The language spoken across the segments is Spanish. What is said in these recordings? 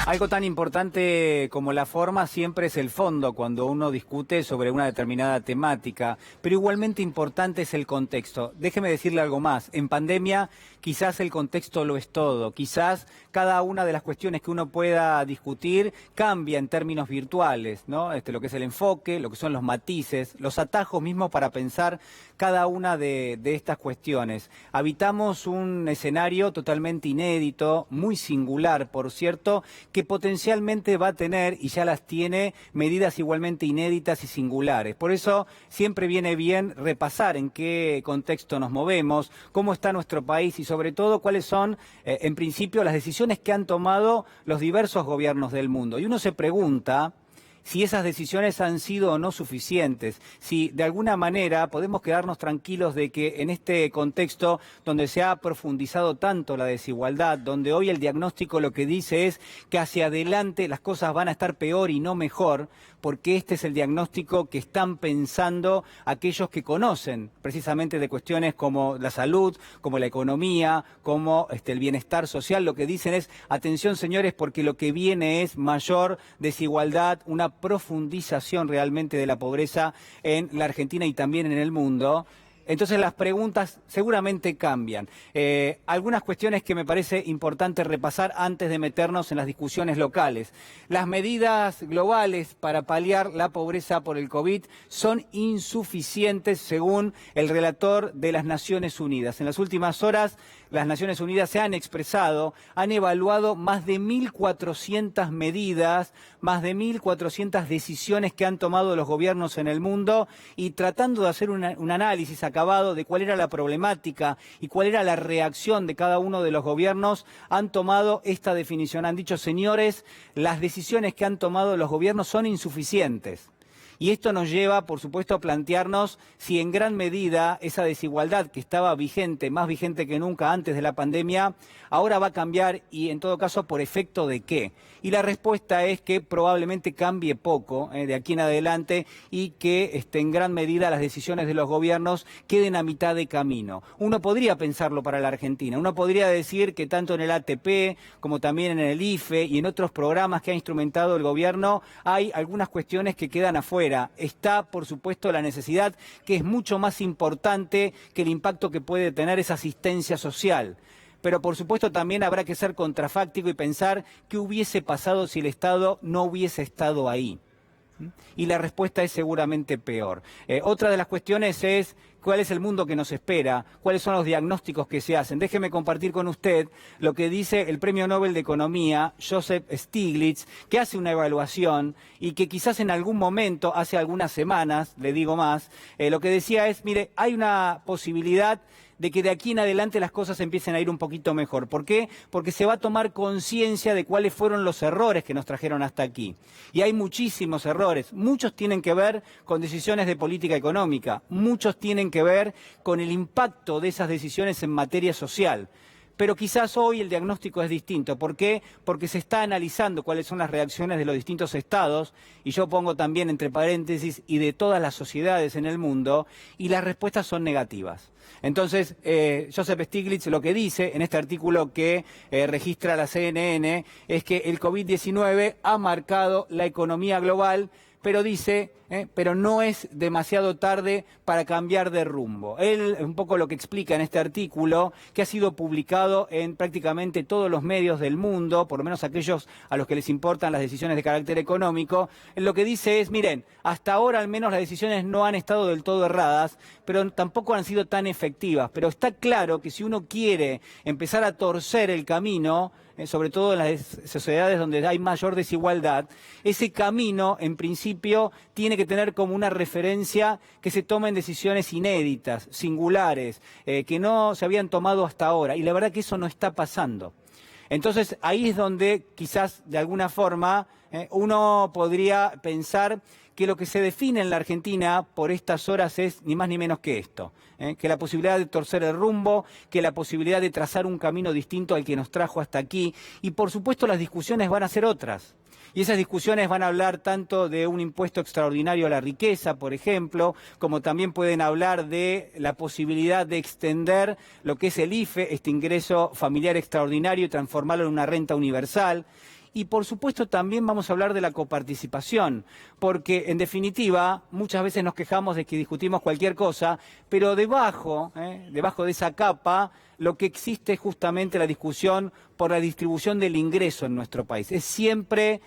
Algo tan importante como la forma siempre es el fondo cuando uno discute sobre una determinada temática, pero igualmente importante es el contexto. Déjeme decirle algo más. En pandemia quizás el contexto lo es todo. Quizás cada una de las cuestiones que uno pueda discutir cambia en términos virtuales, ¿no? Lo que es el enfoque, lo que son los matices, los atajos mismos para pensar cada una de estas cuestiones. Habitamos un escenario totalmente inédito, muy singular, por cierto, que potencialmente va a tener, y ya las tiene, medidas igualmente inéditas y singulares. Por eso siempre viene bien repasar en qué contexto nos movemos, cómo está nuestro país y sobre todo cuáles son, en principio, las decisiones que han tomado los diversos gobiernos del mundo. Y uno se pregunta si esas decisiones han sido o no suficientes, si de alguna manera podemos quedarnos tranquilos de que en este contexto donde se ha profundizado tanto la desigualdad, donde hoy el diagnóstico lo que dice es que hacia adelante las cosas van a estar peor y no mejor, porque este es el diagnóstico que están pensando aquellos que conocen precisamente de cuestiones como la salud, como la economía, como el bienestar social. Lo que dicen es, atención señores, porque lo que viene es mayor desigualdad, una profundización realmente de la pobreza en la Argentina y también en el mundo. Entonces las preguntas seguramente cambian. Algunas cuestiones que me parece importante repasar antes de meternos en las discusiones locales. Las medidas globales para paliar la pobreza por el COVID son insuficientes según el relator de las Naciones Unidas. En las últimas horas las Naciones Unidas se han expresado, han evaluado más de 1.400 medidas, más de 1.400 decisiones que han tomado los gobiernos en el mundo y tratando de hacer un análisis acabado de cuál era la problemática y cuál era la reacción de cada uno de los gobiernos, han tomado esta definición. Han dicho, señores, las decisiones que han tomado los gobiernos son insuficientes. Y esto nos lleva, por supuesto, a plantearnos si en gran medida esa desigualdad que estaba vigente, más vigente que nunca antes de la pandemia, ahora va a cambiar y, en todo caso, ¿por efecto de qué? Y la respuesta es que probablemente cambie poco de aquí en adelante y que en gran medida las decisiones de los gobiernos queden a mitad de camino. Uno podría pensarlo para la Argentina. Uno podría decir que tanto en el ATP como también en el IFE y en otros programas que ha instrumentado el gobierno hay algunas cuestiones que quedan afuera. Está, por supuesto, la necesidad, que es mucho más importante que el impacto que puede tener esa asistencia social. Pero, por supuesto, también habrá que ser contrafáctico y pensar qué hubiese pasado si el Estado no hubiese estado ahí. Y la respuesta es seguramente peor. Otra de las cuestiones es cuál es el mundo que nos espera, cuáles son los diagnósticos que se hacen. Déjeme compartir con usted lo que dice el Premio Nobel de Economía, Joseph Stiglitz, que hace una evaluación y que quizás en algún momento, hace algunas semanas, le digo más, lo que decía es, mire, hay una posibilidad de que de aquí en adelante las cosas empiecen a ir un poquito mejor. ¿Por qué? Porque se va a tomar conciencia de cuáles fueron los errores que nos trajeron hasta aquí. Y hay muchísimos errores. Muchos tienen que ver con decisiones de política económica. Muchos tienen que ver con el impacto de esas decisiones en materia social. Pero quizás hoy el diagnóstico es distinto. ¿Por qué? Porque se está analizando cuáles son las reacciones de los distintos estados, y yo pongo también entre paréntesis, y de todas las sociedades en el mundo, y las respuestas son negativas. Entonces, Joseph Stiglitz lo que dice en este artículo que registra la CNN es que el COVID-19 ha marcado la economía global, pero dice, pero no es demasiado tarde para cambiar de rumbo. Él, un poco lo que explica en este artículo, que ha sido publicado en prácticamente todos los medios del mundo, por lo menos aquellos a los que les importan las decisiones de carácter económico, lo que dice es, miren, hasta ahora al menos las decisiones no han estado del todo erradas, pero tampoco han sido tan efectivas. Pero está claro que si uno quiere empezar a torcer el camino, sobre todo en las sociedades donde hay mayor desigualdad, ese camino, en principio, tiene que tener como una referencia que se tomen decisiones inéditas, singulares, que no se habían tomado hasta ahora. Y la verdad que eso no está pasando. Entonces, ahí es donde quizás, de alguna forma, uno podría pensar que lo que se define en la Argentina por estas horas es ni más ni menos que esto, que la posibilidad de torcer el rumbo, que la posibilidad de trazar un camino distinto al que nos trajo hasta aquí, y por supuesto las discusiones van a ser otras. Y esas discusiones van a hablar tanto de un impuesto extraordinario a la riqueza, por ejemplo, como también pueden hablar de la posibilidad de extender lo que es el IFE, este ingreso familiar extraordinario, y transformarlo en una renta universal. Y por supuesto también vamos a hablar de la coparticipación, porque en definitiva muchas veces nos quejamos de que discutimos cualquier cosa, pero debajo de esa capa, lo que existe es justamente la discusión por la distribución del ingreso en nuestro país. Es siempre,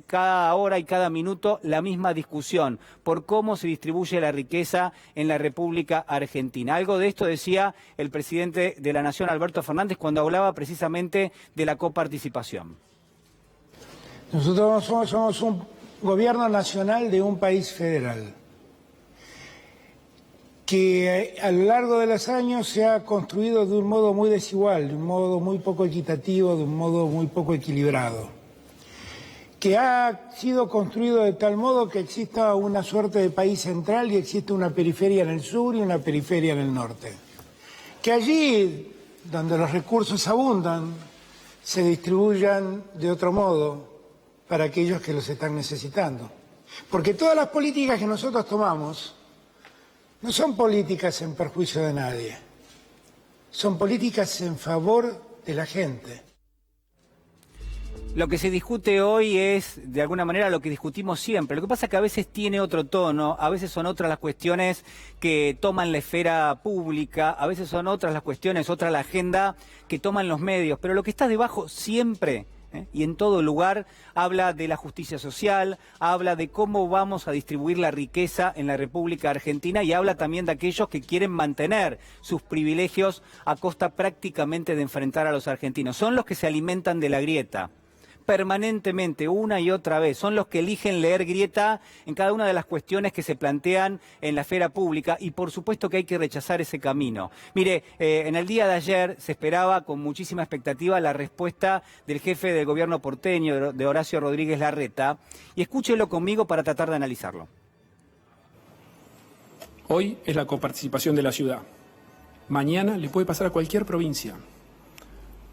cada hora y cada minuto, la misma discusión por cómo se distribuye la riqueza en la República Argentina. Algo de esto decía el presidente de la Nación, Alberto Fernández, cuando hablaba precisamente de la coparticipación. Nosotros somos un gobierno nacional de un país federal, que a lo largo de los años se ha construido de un modo muy desigual, de un modo muy poco equitativo, de un modo muy poco equilibrado, que ha sido construido de tal modo que exista una suerte de país central y existe una periferia en el sur y una periferia en el norte, que allí donde los recursos abundan se distribuyan de otro modo para aquellos que los están necesitando. Porque todas las políticas que nosotros tomamos no son políticas en perjuicio de nadie, son políticas en favor de la gente. Lo que se discute hoy es, de alguna manera, lo que discutimos siempre. Lo que pasa es que a veces tiene otro tono, a veces son otras las cuestiones que toman la esfera pública, a veces son otras las cuestiones, otra la agenda que toman los medios, pero lo que está debajo siempre y en todo lugar habla de la justicia social, habla de cómo vamos a distribuir la riqueza en la República Argentina y habla también de aquellos que quieren mantener sus privilegios a costa prácticamente de enfrentar a los argentinos. Son los que se alimentan de la grieta permanentemente, una y otra vez. Son los que eligen leer grieta en cada una de las cuestiones que se plantean en la esfera pública y por supuesto que hay que rechazar ese camino. Mire, en el día de ayer se esperaba con muchísima expectativa la respuesta del jefe del gobierno porteño, de Horacio Rodríguez Larreta, y escúchelo conmigo para tratar de analizarlo. Hoy es la coparticipación de la ciudad. Mañana le puede pasar a cualquier provincia.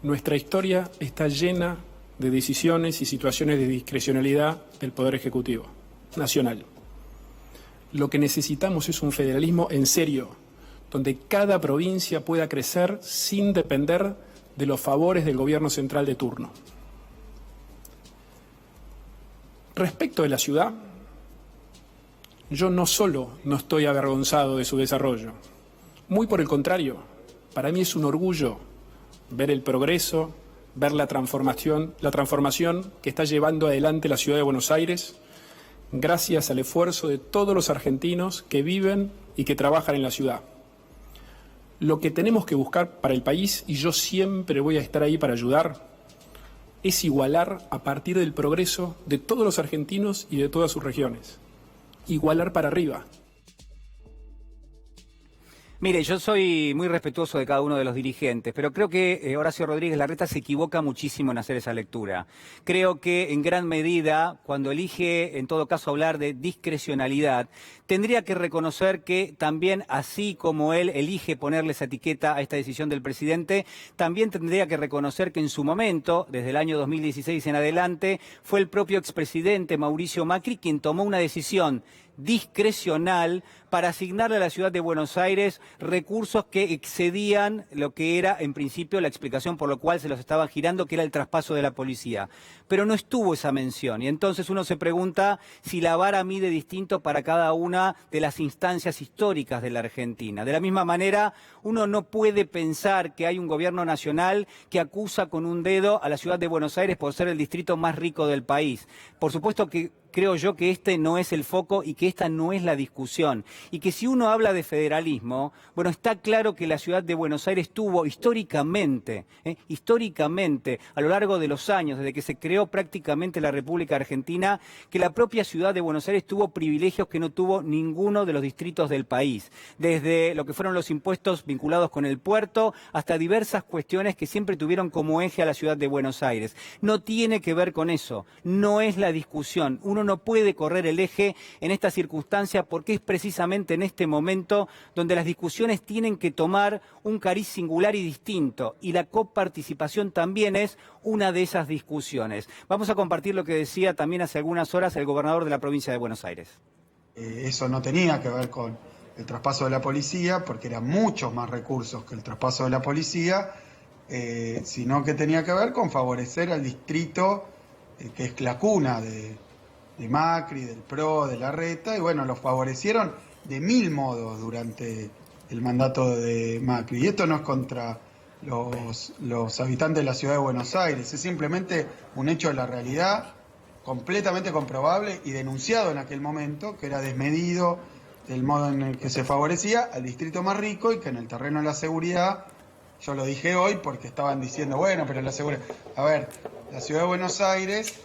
Nuestra historia está llena de decisiones y situaciones de discrecionalidad del Poder Ejecutivo Nacional. Lo que necesitamos es un federalismo en serio, donde cada provincia pueda crecer sin depender de los favores del gobierno central de turno. Respecto de la ciudad, yo no solo no estoy avergonzado de su desarrollo, muy por el contrario, para mí es un orgullo ver el progreso, ver la transformación que está llevando adelante la ciudad de Buenos Aires, gracias al esfuerzo de todos los argentinos que viven y que trabajan en la ciudad. Lo que tenemos que buscar para el país, y yo siempre voy a estar ahí para ayudar, es igualar a partir del progreso de todos los argentinos y de todas sus regiones. Igualar para arriba. Mire, yo soy muy respetuoso de cada uno de los dirigentes, pero creo que Horacio Rodríguez Larreta se equivoca muchísimo en hacer esa lectura. Creo que en gran medida, cuando elige en todo caso hablar de discrecionalidad, tendría que reconocer que también, así como él elige ponerle esa etiqueta a esta decisión del presidente, también tendría que reconocer que en su momento, desde el año 2016 en adelante, fue el propio expresidente Mauricio Macri quien tomó una decisión discrecional para asignarle a la ciudad de Buenos Aires recursos que excedían lo que era en principio la explicación por lo cual se los estaban girando, que era el traspaso de la policía. Pero no estuvo esa mención y entonces uno se pregunta si la vara mide distinto para cada una de las instancias históricas de la Argentina. De la misma manera, uno no puede pensar que hay un gobierno nacional que acusa con un dedo a la ciudad de Buenos Aires por ser el distrito más rico del país. Por supuesto que creo yo que este no es el foco y que esta no es la discusión. Y que si uno habla de federalismo, bueno, está claro que la ciudad de Buenos Aires tuvo históricamente, a lo largo de los años, desde que se creó prácticamente la República Argentina, que la propia ciudad de Buenos Aires tuvo privilegios que no tuvo ninguno de los distritos del país. Desde lo que fueron los impuestos vinculados con el puerto, hasta diversas cuestiones que siempre tuvieron como eje a la ciudad de Buenos Aires. No tiene que ver con eso, no es la discusión. Uno no puede correr el eje en esta circunstancia porque es precisamente en este momento donde las discusiones tienen que tomar un cariz singular y distinto y la coparticipación también es una de esas discusiones. Vamos a compartir lo que decía también hace algunas horas el gobernador de la provincia de Buenos Aires. Eso no tenía que ver con el traspaso de la policía porque eran muchos más recursos que el traspaso de la policía, sino que tenía que ver con favorecer al distrito que es la cuna de Macri, del PRO, de Larreta, y bueno, los favorecieron de mil modos durante el mandato de Macri. Y esto no es contra los habitantes de la ciudad de Buenos Aires, es simplemente un hecho de la realidad, completamente comprobable y denunciado en aquel momento, que era desmedido del modo en el que se favorecía al distrito más rico y que en el terreno de la seguridad, yo lo dije hoy porque estaban diciendo, bueno, pero la seguridad... A ver, la ciudad de Buenos Aires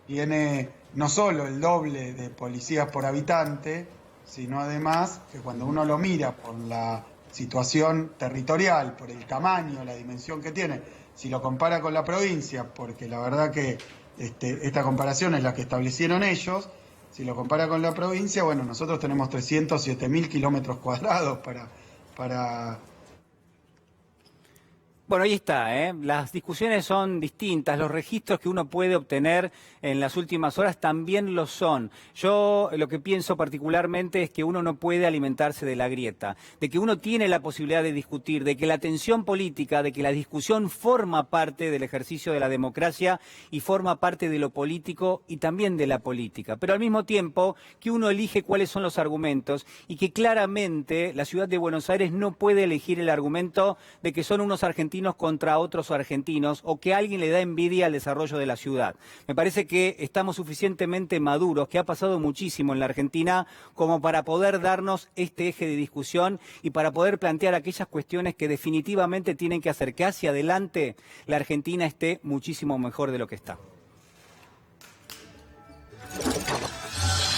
tiene no solo el doble de policías por habitante, sino además que cuando uno lo mira por la situación territorial, por el tamaño, la dimensión que tiene, si lo compara con la provincia, porque la verdad que esta comparación es la que establecieron ellos, si lo compara con la provincia, bueno, nosotros tenemos 307.000 kilómetros cuadrados para Bueno, ahí está, ¿eh? Las discusiones son distintas, los registros que uno puede obtener en las últimas horas también lo son. Yo lo que pienso particularmente es que uno no puede alimentarse de la grieta, de que uno tiene la posibilidad de discutir, de que la tensión política, de que la discusión forma parte del ejercicio de la democracia y forma parte de lo político y también de la política. Pero al mismo tiempo que uno elige cuáles son los argumentos y que claramente la ciudad de Buenos Aires no puede elegir el argumento de que son unos argentinos contra otros argentinos o que alguien le da envidia al desarrollo de la ciudad. Me parece que estamos suficientemente maduros, que ha pasado muchísimo en la Argentina como para poder darnos este eje de discusión y para poder plantear aquellas cuestiones que definitivamente tienen que hacer que hacia adelante la Argentina esté muchísimo mejor de lo que está.